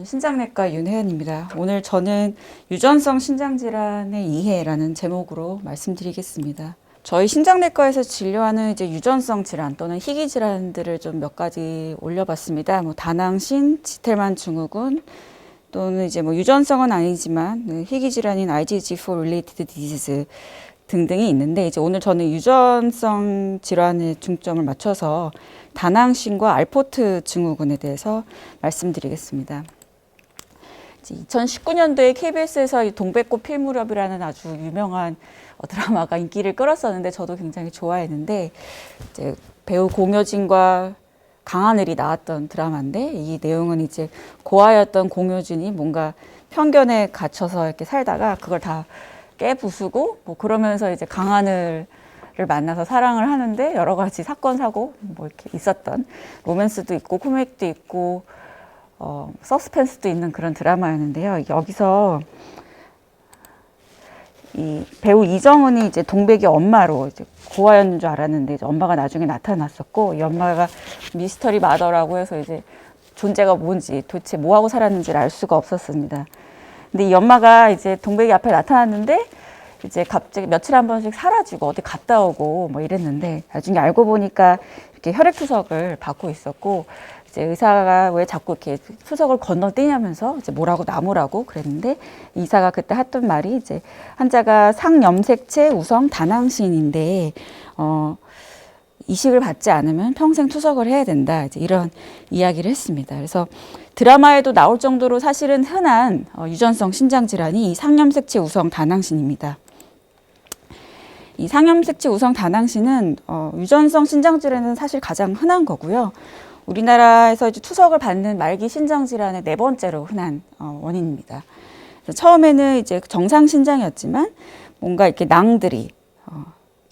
신장내과 윤혜연입니다. 오늘 저는 유전성 신장질환의 이해라는 제목으로 말씀드리겠습니다. 저희 신장내과에서 진료하는 이제 유전성 질환 또는 희귀 질환들을 좀 몇 가지 올려봤습니다. 다낭신, 지텔만 증후군 또는 이제 유전성은 아니지만 희귀 질환인 IgG4 related disease 등등이 있는데, 이제 오늘 저는 유전성 질환에 중점을 맞춰서 다낭신과 알포트 증후군에 대해서 말씀드리겠습니다. 2019년도에 KBS에서 이 동백꽃 필무렵이라는 아주 유명한 드라마가 인기를 끌었었는데 저도 굉장히 좋아했는데, 이제 배우 공효진과 강하늘이 나왔던 드라마인데, 이 내용은 이제 고아였던 공효진이 뭔가 편견에 갇혀서 이렇게 살다가 그걸 다 깨부수고 그러면서 이제 강하늘을 만나서 사랑을 하는데 여러 가지 사건 사고 이렇게 있었던, 로맨스도 있고 코미디도 있고 서스펜스도 있는 그런 드라마였는데요. 여기서 이 배우 이정은이 이제 동백이 엄마로 이제 고아였는 줄 알았는데 이제 엄마가 나중에 나타났었고, 이 엄마가 미스터리 마더라고 해서 이제 존재가 뭔지 도대체 뭐 하고 살았는지를 알 수가 없었습니다. 근데 이 엄마가 이제 동백이 앞에 나타났는데 이제 갑자기 며칠 한 번씩 사라지고 어디 갔다 오고 이랬는데, 나중에 알고 보니까 이렇게 혈액투석을 받고 있었고, 이제 의사가 왜 자꾸 이렇게 투석을 건너뛰냐면서 이제 뭐라고 나무라고 그랬는데, 의사가 그때 했던 말이 이제 환자가 상염색체 우성 다낭신인데 이식을 받지 않으면 평생 투석을 해야 된다, 이제 이런 이야기를 했습니다. 그래서 드라마에도 나올 정도로 사실은 흔한 유전성 신장 질환이 이 상염색체 우성 다낭신입니다. 이 상염색체 우성 다낭신은 유전성 신장 질환은 사실 가장 흔한 거고요. 우리나라에서 이제 투석을 받는 말기 신장 질환의 4번째로 흔한 원인입니다. 처음에는 이제 정상 신장이었지만 뭔가 이렇게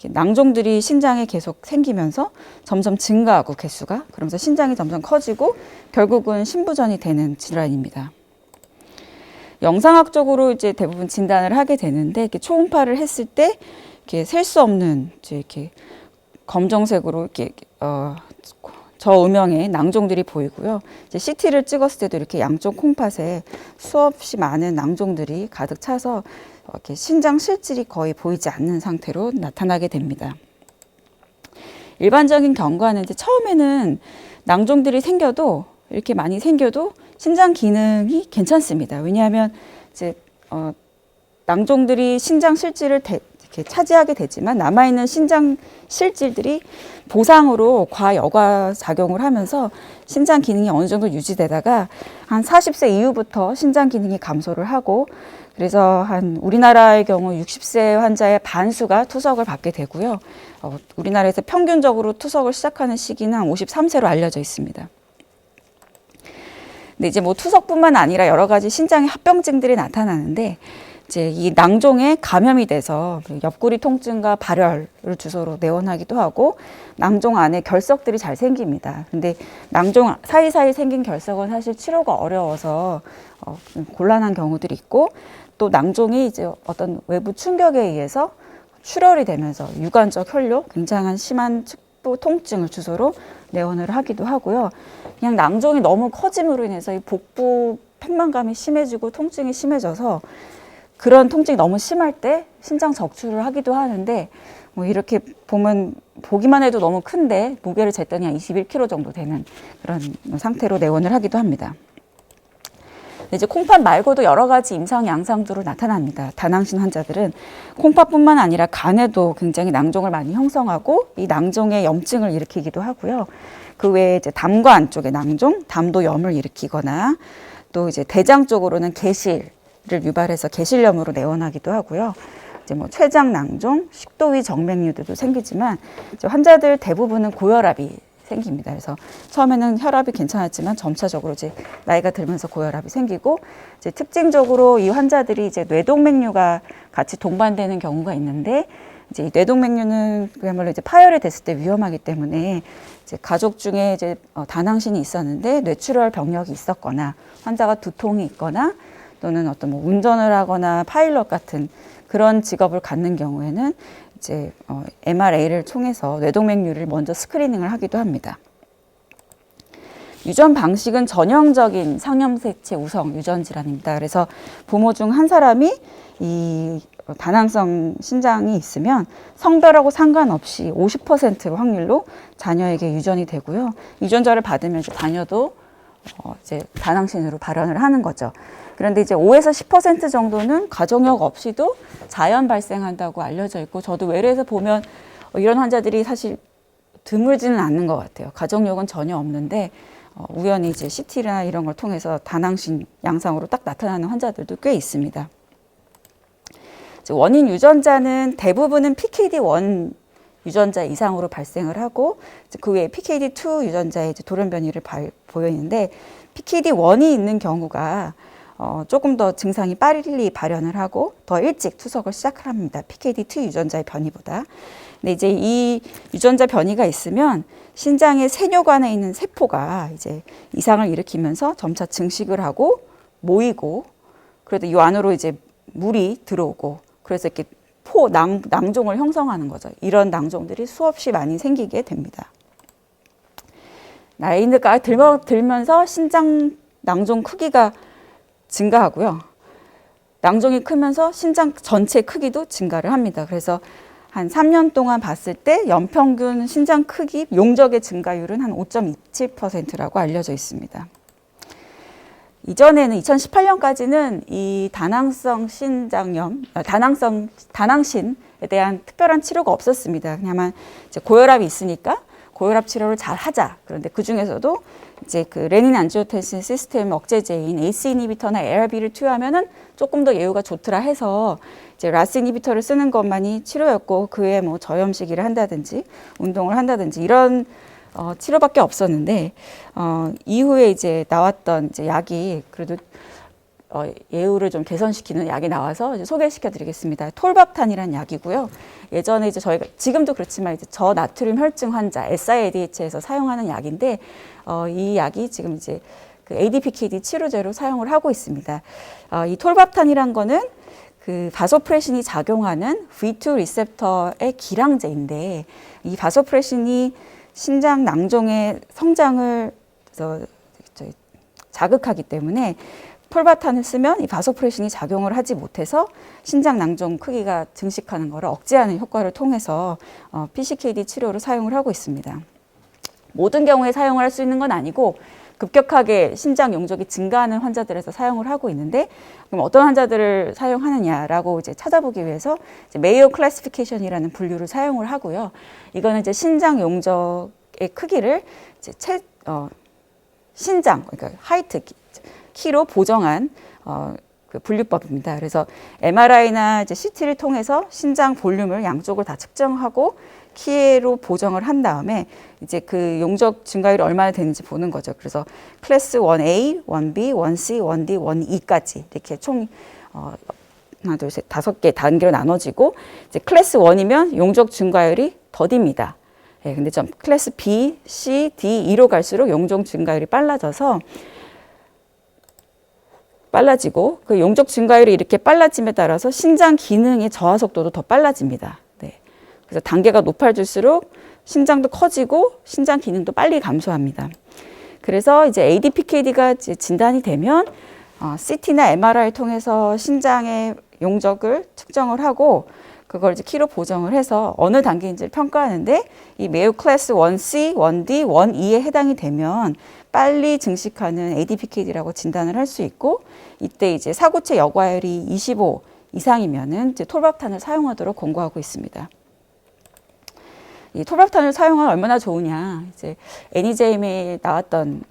낭종들이 신장에 계속 생기면서 점점 증가하고 개수가, 그러면서 신장이 점점 커지고 결국은 신부전이 되는 질환입니다. 영상학적으로 이제 대부분 진단을 하게 되는데, 이렇게 초음파를 했을 때 이렇게 셀 수 없는 이렇게 검정색으로 이렇게 저음영의 낭종들이 보이고요. 이제 CT를 찍었을 때도 이렇게 양쪽 콩팥에 수없이 많은 낭종들이 가득 차서 이렇게 신장 실질이 거의 보이지 않는 상태로 나타나게 됩니다. 일반적인 경과는 이제 처음에는 낭종들이 생겨도, 이렇게 많이 생겨도 신장 기능이 괜찮습니다. 왜냐하면 이제 낭종들이 신장 실질을 이렇게 차지하게 되지만 남아있는 신장 실질들이 보상으로 과여과 작용을 하면서 신장 기능이 어느 정도 유지되다가 한 40세 이후부터 신장 기능이 감소를 하고, 그래서 우리나라의 경우 60세 환자의 반수가 투석을 받게 되고요. 우리나라에서 평균적으로 투석을 시작하는 시기는 53세로 알려져 있습니다. 근데 이제 투석뿐만 아니라 여러 가지 신장의 합병증들이 나타나는데, 이제 이 낭종에 감염이 돼서 옆구리 통증과 발열을 주소로 내원하기도 하고, 낭종 안에 결석들이 잘 생깁니다. 근데 낭종 사이사이 생긴 결석은 사실 치료가 어려워서 곤란한 경우들이 있고, 또 낭종이 이제 어떤 외부 충격에 의해서 출혈이 되면서 유관적 혈뇨, 굉장한 심한 측부 통증을 주소로 내원을 하기도 하고요. 그냥 낭종이 너무 커짐으로 인해서 이 복부 팽만감이 심해지고 통증이 심해져서 그런 통증이 너무 심할 때 신장 적출을 하기도 하는데, 이렇게 보면 보기만 해도 너무 큰데 무게를 쟀더니 한 21kg 정도 되는 그런 상태로 내원을 하기도 합니다. 이제 콩팥 말고도 여러 가지 임상 양상들로 나타납니다. 다낭신 환자들은 콩팥뿐만 아니라 간에도 굉장히 낭종을 많이 형성하고, 이 낭종에 염증을 일으키기도 하고요. 그 외에 이제 담과 안쪽에 낭종, 담도염을 일으키거나, 또 이제 대장 쪽으로는 개실을 유발해서 개실염으로 내원하기도 하고요. 이제 췌장 낭종, 식도위 정맥류들도 생기지만, 이제 환자들 대부분은 고혈압이 생깁니다. 그래서 처음에는 혈압이 괜찮았지만 점차적으로 이제 나이가 들면서 고혈압이 생기고, 이제 특징적으로 이 환자들이 이제 뇌동맥류가 같이 동반되는 경우가 있는데, 이제 이 뇌동맥류는 그야말로 이제 파열이 됐을 때 위험하기 때문에, 이제 가족 중에 이제 다낭신이 있었는데 뇌출혈 병력이 있었거나, 환자가 두통이 있거나, 또는 어떤 운전을 하거나 파일럿 같은 그런 직업을 갖는 경우에는 이제 MRA를 통해서 뇌동맥류를 먼저 스크리닝을 하기도 합니다. 유전 방식은 전형적인 상염색체 우성 유전 질환입니다. 그래서 부모 중 한 사람이 이 다낭성 신장이 있으면 성별하고 상관없이 50% 확률로 자녀에게 유전이 되고요. 유전자를 받으면 이제 자녀도 이제 다낭신으로 발현을 하는 거죠. 그런데 이제 5에서 10% 정도는 가족력 없이도 자연 발생한다고 알려져 있고, 저도 외래에서 보면 이런 환자들이 사실 드물지는 않는 것 같아요. 가족력은 전혀 없는데 우연히 이제 CT나 이런 걸 통해서 다낭신 양상으로 딱 나타나는 환자들도 꽤 있습니다. 원인 유전자는 대부분은 PKD1 유전자 이상으로 발생을 하고, 그 외에 PKD2 유전자의 돌연 변이를 보이는데, PKD1이 있는 경우가 조금 더 증상이 빨리 발현을 하고 더 일찍 투석을 시작을 합니다. PKD2 유전자의 변이보다. 근데 이제 이 유전자 변이가 있으면 신장의 세뇨관에 있는 세포가 이제 이상을 일으키면서 점차 증식을 하고 모이고, 그래도 이 안으로 이제 물이 들어오고, 그래서 이렇게 낭종을 형성하는 거죠. 이런 낭종들이 수없이 많이 생기게 됩니다. 나이가 들면서 신장 낭종 크기가 증가하고요. 낭종이 크면서 신장 전체 크기도 증가를 합니다. 그래서 한 3년 동안 봤을 때 연평균 신장 크기 용적의 증가율은 한 5.27%라고 알려져 있습니다. 이전에는 2018년까지는 이 다낭성 신장염, 다낭신에 대한 특별한 치료가 없었습니다. 그냥 이제 고혈압이 있으니까 고혈압 치료를 잘 하자. 그런데 그 중에서도 이제 그 레닌 안지오텐신 시스템 억제제인 ACE 이니비터나 ARB를 투여하면은 조금 더 예후가 좋더라 해서 이제 라스 이니비터를 쓰는 것만이 치료였고, 그 외에 뭐 저염식이를 한다든지 운동을 한다든지 이런 치료밖에 없었는데, 이후에 이제 나왔던 이제 약이 그래도 예후를 좀 개선시키는 약이 나와서 이제 소개시켜 드리겠습니다. 톨밥탄이라는 약이고요. 예전에 이제 저희가 지금도 그렇지만 이제 저나트륨 혈증 환자 SIADH에서 사용하는 약인데, 이 약이 지금 이제 그 ADPKD 치료제로 사용을 하고 있습니다. 이 톨밥탄이란 거는 그 바소프레신이 작용하는 V2 리셉터의 기량제인데, 이 바소프레신이 신장 낭종의 성장을 자극하기 때문에 톨바탄을 쓰면 이 바소프레신이 작용을 하지 못해서 신장 낭종 크기가 증식하는 것을 억제하는 효과를 통해서 PCKD 치료를 사용을 하고 있습니다. 모든 경우에 사용을 할 수 있는 건 아니고 급격하게 신장 용적이 증가하는 환자들에서 사용을 하고 있는데, 그럼 어떤 환자들을 사용하느냐라고 이제 찾아보기 위해서 이제 메이오 클래시피케이션이라는 분류를 사용을 하고요. 이거는 이제 신장 용적의 크기를 이제 신장, 그러니까 하이트 키로 보정한 그 분류법입니다. 그래서 MRI나 이제 CT를 통해서 신장 볼륨을 양쪽을 다 측정하고 키로 보정을 한 다음에 이제 그 용적 증가율이 얼마나 되는지 보는 거죠. 그래서 클래스 1A, 1B, 1C, 1D, 1E까지 이렇게 총 하나, 둘, 셋, 5개 단계로 나눠지고, 이제 클래스 1이면 용적 증가율이 더딥니다. 예, 근데 좀 클래스 B, C, D, E로 갈수록 용적 증가율이 빨라지고 그 용적 증가율이 이렇게 빨라짐에 따라서 신장 기능의 저하 속도도 더 빨라집니다. 네. 그래서 단계가 높아질수록 신장도 커지고 신장 기능도 빨리 감소합니다. 그래서 이제 ADPKD가 진단이 되면 CT나 MRI를 통해서 신장의 용적을 측정을 하고 그걸 이제 키로 보정을 해서 어느 단계인지를 평가하는데, 이 메이오 클래스 1C, 1D, 1E에 해당이 되면 빨리 증식하는 ADPKD라고 진단을 할 수 있고, 이때 이제 사구체 여과율이 25 이상이면은 이제 톨밥탄을 사용하도록 권고하고 있습니다. 이 톨밥탄을 사용하면 얼마나 좋으냐, 이제 NEJM에 나왔던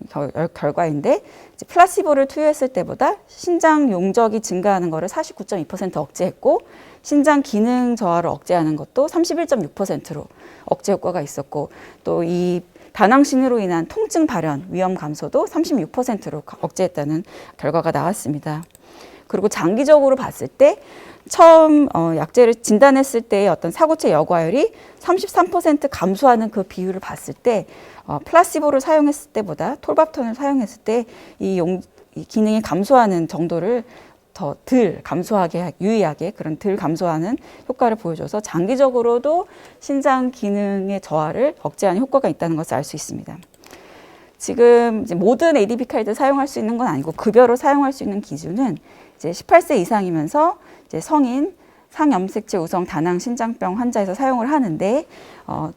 결과인데, 이제 플라시보를 투여했을 때보다 신장 용적이 증가하는 것을 49.2% 억제했고, 신장 기능 저하를 억제하는 것도 31.6%로 억제 효과가 있었고, 또 이 다낭신으로 인한 통증 발현 위험 감소도 36%로 억제했다는 결과가 나왔습니다. 그리고 장기적으로 봤을 때 처음 약제를 진단했을 때의 어떤 사구체 여과율이 33% 감소하는 그 비율을 봤을 때 플라시보를 사용했을 때보다 톨밥탄을 사용했을 때 이 기능이 감소하는 정도를 더 덜 감소하게, 유의하게 그런 덜 감소하는 효과를 보여줘서 장기적으로도 신장 기능의 저하를 억제하는 효과가 있다는 것을 알 수 있습니다. 지금 이제 모든 ADP 카드 사용할 수 있는 건 아니고 급여로 사용할 수 있는 기준은 이제 18세 이상이면서 이제 성인 상염색체 우성 다낭 신장병 환자에서 사용을 하는데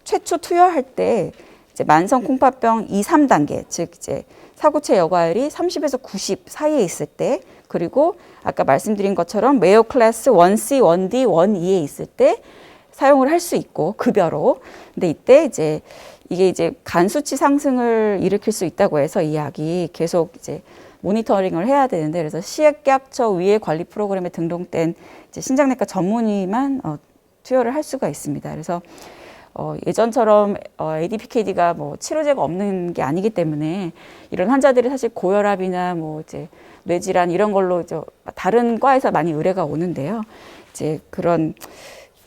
최초 투여할 때 이제 만성 콩팥병 2, 3단계 즉 이제 사구체 여과율이 30에서 90 사이에 있을 때 그리고 아까 말씀드린 것처럼 메요 클래스 1C, 1D, 1E에 있을 때 사용을 할 수 있고 급여로. 근데 이때 이제 이게 이제 간 수치 상승을 일으킬 수 있다고 해서 이 약이 계속 이제 모니터링을 해야 되는데 그래서 식약처 위에 관리 프로그램에 등록된 이제 신장내과 전문의만 투여를 할 수가 있습니다. 그래서 예전처럼 ADPKD가 뭐 치료제가 없는 게 아니기 때문에 이런 환자들이 사실 고혈압이나 뭐 이제 뇌질환 이런 걸로 다른 과에서 많이 의뢰가 오는데요. 이제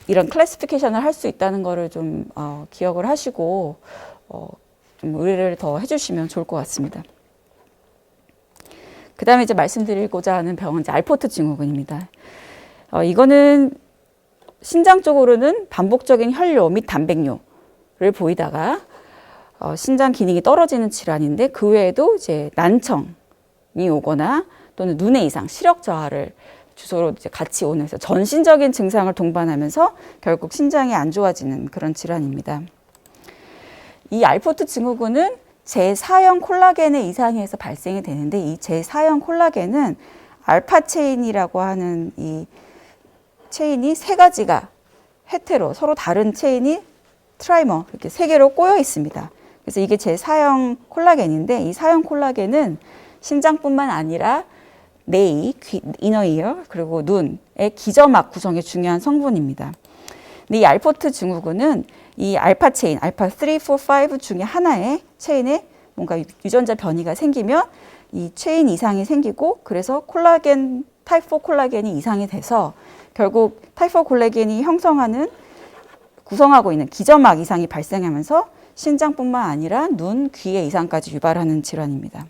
이런 클래시피케이션을 할 수 있다는 거를 좀 기억을 하시고 좀 의뢰를 더 해주시면 좋을 것 같습니다. 그 다음에 이제 말씀드리고자 하는 병은 이제 알포트 증후군입니다. 이거는 신장 쪽으로는 반복적인 혈뇨 및 단백뇨를 보이다가 신장 기능이 떨어지는 질환인데 그 외에도 이제 난청이 오거나 또는 눈의 이상, 시력 저하를 주소로 이제 같이 오는 전신적인 증상을 동반하면서 결국 신장이 안 좋아지는 그런 질환입니다. 이 알포트 증후군은 제4형 콜라겐의 이상에서 발생이 되는데 이 제4형 콜라겐은 알파 체인이라고 하는 이 체인이 세 가지가 헤테로 서로 다른 체인이 트라이머 이렇게 세 개로 꼬여 있습니다. 그래서 이게 제4형 콜라겐인데 이 4형 콜라겐은 신장뿐만 아니라 뇌, 이너 이어 그리고 눈의 기저막 구성에 중요한 성분입니다. 근데 이 알포트 증후군은 이 알파 체인, 알파 3, 4, 5 중에 하나의 체인에 뭔가 유전자 변이가 생기면 이 체인 이상이 생기고 그래서 콜라겐 타입 4 콜라겐이 이상이 돼서 결국 타입 4 콜라겐이 구성하고 있는 기저막 이상이 발생하면서 신장뿐만 아니라 눈, 귀의 이상까지 유발하는 질환입니다.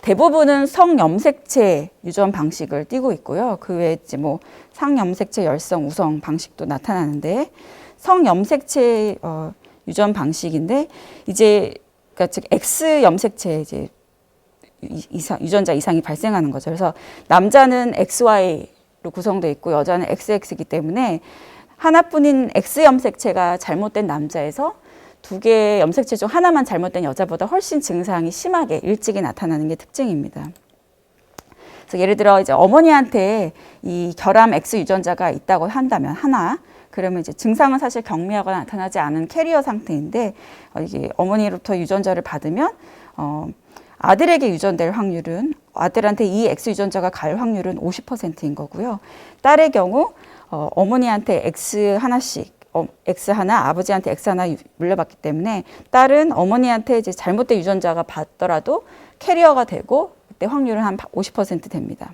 대부분은 성염색체 유전 방식을 띠고 있고요. 그 외에 이제 뭐 상염색체 열성 우성 방식도 나타나는데 성염색체 유전 방식인데 이제 그러니까 즉 X 염색체 이제 유전자 이상이 발생하는 거죠. 그래서 남자는 XY로 구성되어 있고 여자는 XX이기 때문에 하나뿐인 X 염색체가 잘못된 남자에서 두 개의 염색체 중 하나만 잘못된 여자보다 훨씬 증상이 심하게 일찍이 나타나는 게 특징입니다. 그래서 예를 들어 이제 어머니한테 이 결함 X 유전자가 있다고 한다면 그러면 이제 증상은 사실 경미하거나 나타나지 않은 캐리어 상태인데 이게 어머니로부터 유전자를 받으면 아들에게 유전될 확률은 아들한테 이 X 유전자가 갈 확률은 50%인 거고요. 딸의 경우 어머니한테 X 하나씩 X 하나, 아버지한테 X 하나 물려받기 때문에 딸은 어머니한테 이제 잘못된 유전자가 받더라도 캐리어가 되고 그때 확률은 한 50% 됩니다.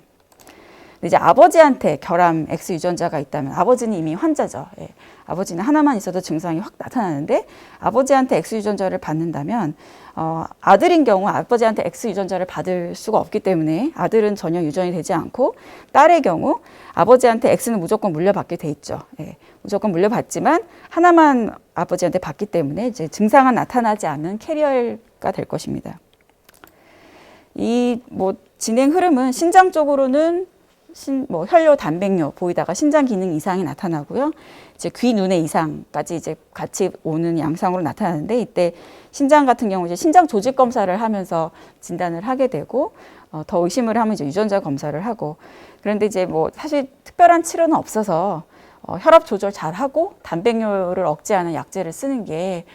근데 이제 아버지한테 결함 X 유전자가 있다면 아버지는 이미 환자죠. 예. 아버지는 하나만 있어도 증상이 확 나타나는데 아버지한테 X 유전자를 받는다면 아들인 경우 아버지한테 X 유전자를 받을 수가 없기 때문에 아들은 전혀 유전이 되지 않고 딸의 경우 아버지한테 X는 무조건 물려받게 돼 있죠. 예. 무조건 물려받지만 하나만 아버지한테 받기 때문에 이제 증상은 나타나지 않는 캐리어가 될 것입니다. 이 뭐 진행 흐름은 신장 쪽으로는 혈뇨, 단백뇨 보이다가 신장 기능 이상이 나타나고요. 이제 귀, 눈의 이상까지 이제 같이 오는 양상으로 나타나는데 이때 신장 같은 경우 이제 신장 조직 검사를 하면서 진단을 하게 되고 더 의심을 하면 이제 유전자 검사를 하고 그런데 이제 뭐 사실 특별한 치료는 없어서 혈압 조절 잘 하고 단백뇨를 억제하는 약제를 쓰는 게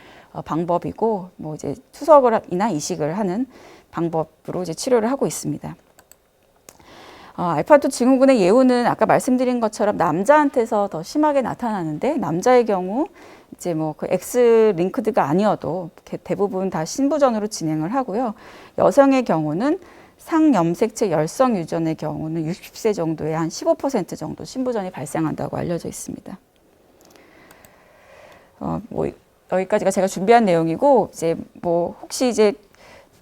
방법이고 뭐 이제 투석이나 이식을 하는 방법으로 이제 치료를 하고 있습니다. 알파2 증후군의 예후는 아까 말씀드린 것처럼 남자한테서 더 심하게 나타나는데 남자의 경우 이제 뭐 그 X 링크드가 아니어도 대부분 다 신부전으로 진행을 하고요. 여성의 경우는 상염색체 열성 유전의 경우는 60세 정도에 한 15% 정도 신부전이 발생한다고 알려져 있습니다. 뭐 여기까지가 제가 준비한 내용이고 이제 뭐 혹시 이제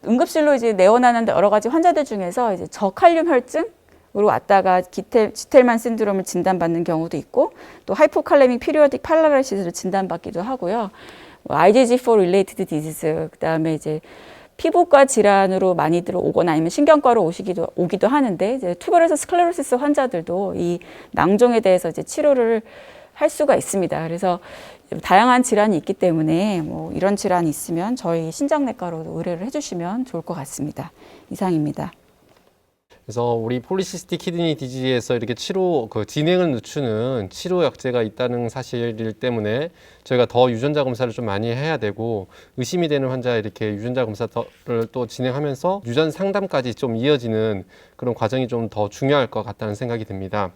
응급실로 이제 내원하는 여러 가지 환자들 중에서 이제 저칼륨 혈증으로 왔다가 지텔만 신드롬을 진단받는 경우도 있고 또 하이포칼레믹 피리오딕 팔라라시스를 진단받기도 하고요. IgG4 related disease, 그다음에 이제 피부과 질환으로 많이들 오거나 아니면 신경과로 오기도 하는데, 이제 튜베로스 스클레로시스 환자들도 이 낭종에 대해서 이제 치료를 할 수가 있습니다. 그래서 다양한 질환이 있기 때문에 뭐 이런 질환이 있으면 저희 신장내과로 의뢰를 해주시면 좋을 것 같습니다. 이상입니다. 그래서 우리 폴리시스틱 키드니 디지즈에서 이렇게 진행을 늦추는 치료 약제가 있다는 사실 때문에 저희가 더 유전자 검사를 좀 많이 해야 되고, 의심이 되는 환자 이렇게 유전자 검사를 또 진행하면서 유전 상담까지 좀 이어지는 그런 과정이 좀 더 중요할 것 같다는 생각이 듭니다.